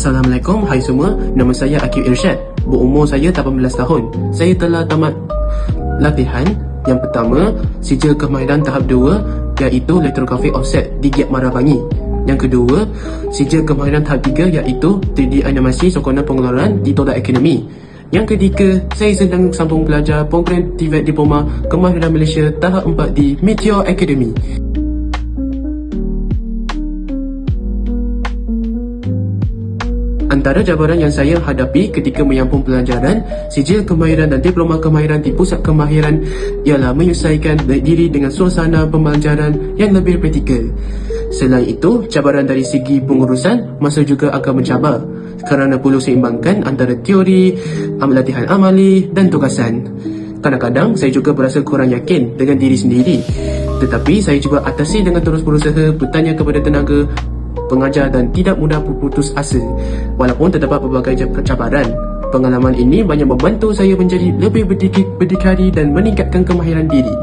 Assalamualaikum, hai semua. Nama saya Aqib Irsyad. Berumur saya 18 tahun. Saya telah tamat latihan yang pertama, sijil kemahiran tahap 2 iaitu Lithographic Offset di Giat Marabangi. Yang kedua, sijil kemahiran tahap 3 iaitu 3D animasi sokongan pengeluaran di Toda Academy. Yang ketiga, saya sedang sambung belajar program TVET Diploma Kemahiran Malaysia tahap 4 di Meteor Academy. Antara cabaran yang saya hadapi ketika menyambung pelajaran sijil kemahiran dan diploma kemahiran di pusat kemahiran ialah menyesuaikan diri dengan suasana pembelajaran yang lebih praktikal. Selain itu, cabaran dari segi pengurusan masa juga akan mencabar kerana perlu seimbangkan antara teori, latihan amali dan tugasan. Kadang-kadang saya juga berasa kurang yakin dengan diri sendiri. Tetapi saya cuba atasi dengan terus berusaha bertanya kepada tenaga pengajar dan tidak mudah berputus asa. Walaupun terdapat pelbagai cabaran, pengalaman ini banyak membantu saya menjadi lebih berdikari dan meningkatkan kemahiran diri.